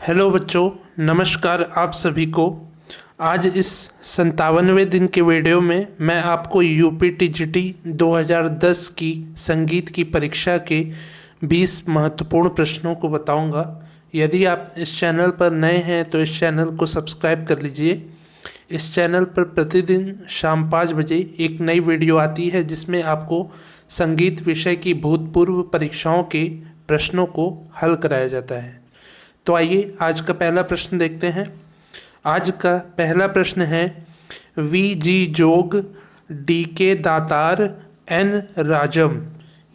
Hello बच्चों, नमस्कार आप सभी को। आज इस 57वें दिन के वीडियो में मैं आपको यूपी टीजीटी 2010 की संगीत की परीक्षा के 20 महत्वपूर्ण प्रश्नों को बताऊंगा। यदि आप इस चैनल पर नए हैं तो इस चैनल को सब्सक्राइब कर लीजिए। इस चैनल पर प्रतिदिन शाम 5 बजे एक नई वीडियो आती है जिसमें आपको संगीत विषय की भूतपूर्व परीक्षाओं के प्रश्नों को हल कराया जाता है। तो आइए आज का पहला प्रश्न देखते हैं। आज का पहला प्रश्न है वी जी जोग, डी के दातार, एन राजम।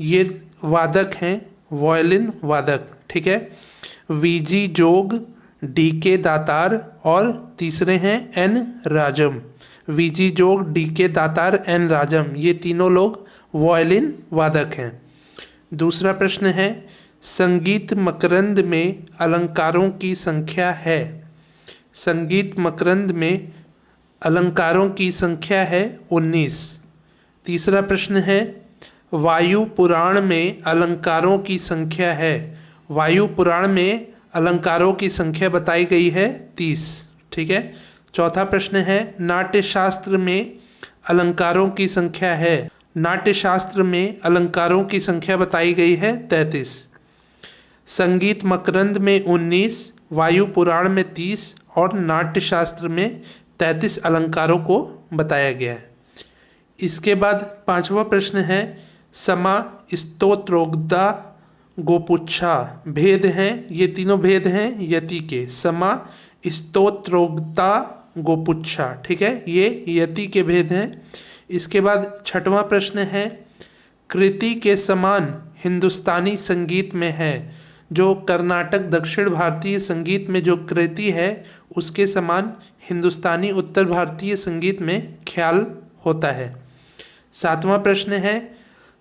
ये वादक हैं, वायलिन वादक। ठीक है, वी जी जोग, डी के दातार और तीसरे हैं एन राजम। वी जी जोग, डी के दातार, एन राजम, ये तीनों लोग वायलिन वादक हैं। दूसरा प्रश्न है संगीत मकरंद में अलंकारों की संख्या है। संगीत मकरंद में अलंकारों की संख्या है 19। तीसरा प्रश्न है वायु पुराण में अलंकारों की संख्या है। वायु पुराण में अलंकारों की संख्या बताई गई है 30। ठीक है। चौथा प्रश्न है नाट्यशास्त्र में अलंकारों की संख्या है। नाट्यशास्त्र में अलंकारों की संख्या बताई गई है 33। संगीत मकरंद में 19, वायु पुराण में 30 और नाट्यशास्त्र में 33 अलंकारों को बताया गया है। इसके बाद पांचवा प्रश्न है समा, स्तोत्रोक्ता, गोपुच्छा। भेद हैं, ये तीनों भेद हैं यति के। समा, स्तोत्रोक्ता, गोपुच्छा। ठीक है, ये यति के भेद हैं। इसके बाद छठवां प्रश्न है कृति के समान हिंदुस्तानी संगीत में है। जो कर्नाटक दक्षिण भारतीय संगीत में जो कृति है उसके समान हिंदुस्तानी उत्तर भारतीय संगीत में ख्याल होता है। सातवां प्रश्न है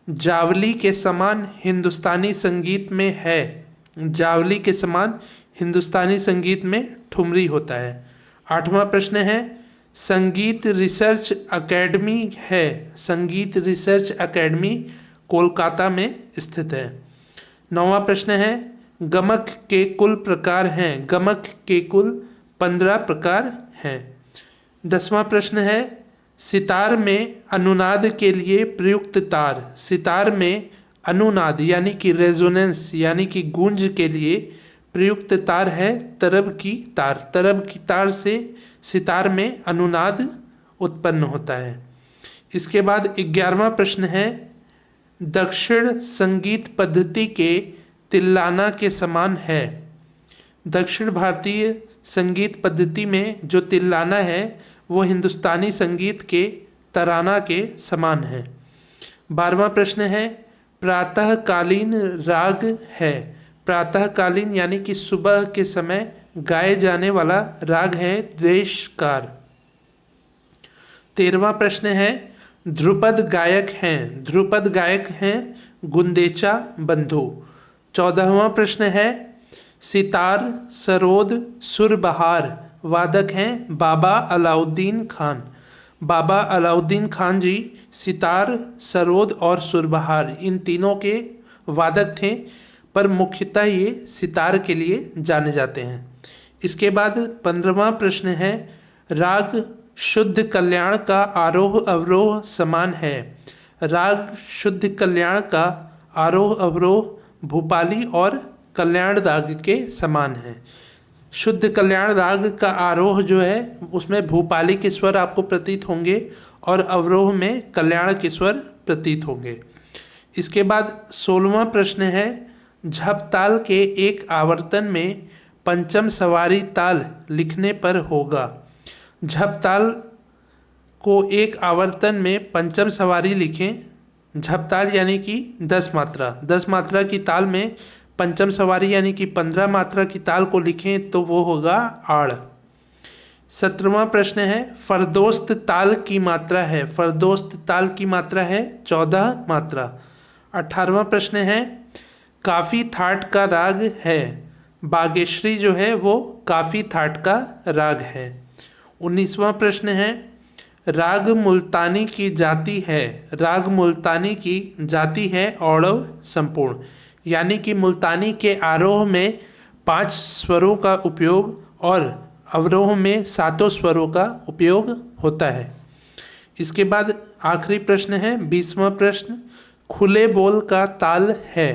जावली के समान हिंदुस्तानी संगीत में है। जावली के समान हिंदुस्तानी संगीत में ठुमरी होता है। आठवां प्रश्न है संगीत रिसर्च एकेडमी है। संगीत रिसर्च एकेडमी कोलकाता में स्थित है। नौवां प्रश्न है गमक के कुल प्रकार हैं। गमक के कुल 15 प्रकार हैं। 10वां प्रश्न है सितार में अनुनाद के लिए प्रयुक्त तार। सितार में अनुनाद यानी कि रेजोनेंस यानी कि गूंज के लिए प्रयुक्त तार है तरब की तार। तरब की तार से सितार में अनुनाद उत्पन्न होता है। इसके बाद 11वां प्रश्न है दक्षिण संगीत पद्धति के तिल्लाना के समान है। दक्षिण भारतीय संगीत पद्धति में जो तिल्लाना है वो हिंदुस्तानी संगीत के तराना के समान है। 12वां प्रश्न है प्रातःकालीन राग है। प्रातःकालीन यानी कि सुबह के समय गाए जाने वाला राग है देशकार। 13वां प्रश्न है ध्रुपद गायक हैं। ध्रुपद गायक हैं गुंदेचा बंधु। 14वां प्रश्न है सितार, सरोद, सुरबहार वादक हैं बाबा अलाउद्दीन खान। बाबा अलाउद्दीन खान जी सितार, सरोद और सुरबहार इन तीनों के वादक थे, पर मुख्यतः ये सितार के लिए जाने जाते हैं। इसके बाद 15वां प्रश्न है राग शुद्ध कल्याण का आरोह अवरोह समान है। राग शुद्ध कल्याण का आरोह अवरोह भूपाली और कल्याण राग के समान है। शुद्ध कल्याण राग का आरोह जो है उसमें भूपाली के स्वर आपको प्रतीत होंगे और अवरोह में कल्याण के स्वर प्रतीत होंगे। इसके बाद 16वां प्रश्न है झप ताल के एक आवर्तन में पंचम सवारी ताल लिखने पर होगा। झप ताल को एक आवर्तन में पंचम सवारी लिखें। झप ताल यानी कि 10 मात्रा। 10 मात्रा की ताल में पंचम सवारी यानी कि 15 मात्रा की ताल को लिखें तो वो होगा आड़। 17वां प्रश्न है फरदोस्त ताल की मात्रा है। फरदोस्त ताल की मात्रा है 14 मात्रा। 18वां प्रश्न है काफी थाट का राग है। बागेश्वरी जो है वो काफी थाट का राग है। 19वां प्रश्न है राग मुल्तानी की जाति है। राग मुल्तानी की जाति है औड़व संपूर्ण, यानी कि मुल्तानी के आरोह में 5 स्वरों का उपयोग और अवरोह में 7 स्वरों का उपयोग होता है। इसके बाद आखिरी प्रश्न है 20वां प्रश्न, खुले बोल का ताल है।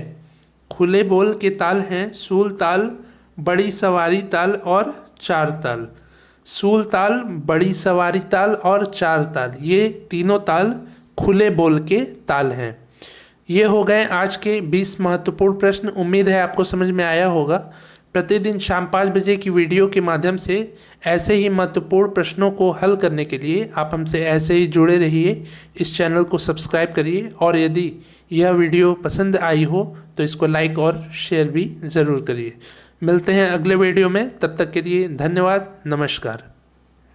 खुले बोल के ताल हैं सूल ताल, बड़ी सवारी ताल और चार ताल। सूल ताल, बड़ी सवारी ताल और चार ताल, ये तीनों ताल खुले बोल के ताल हैं। ये हो गए आज के 20 महत्वपूर्ण प्रश्न। उम्मीद है आपको समझ में आया होगा। प्रतिदिन शाम 5 बजे की वीडियो के माध्यम से ऐसे ही महत्वपूर्ण प्रश्नों को हल करने के लिए आप हमसे ऐसे ही जुड़े रहिए। इस चैनल को सब्सक्राइब करिए और यदि यह वीडियो पसंद आई हो तो इसको लाइक और शेयर भी ज़रूर करिए। मिलते हैं अगले वीडियो में, तब तक के लिए धन्यवाद, नमस्कार।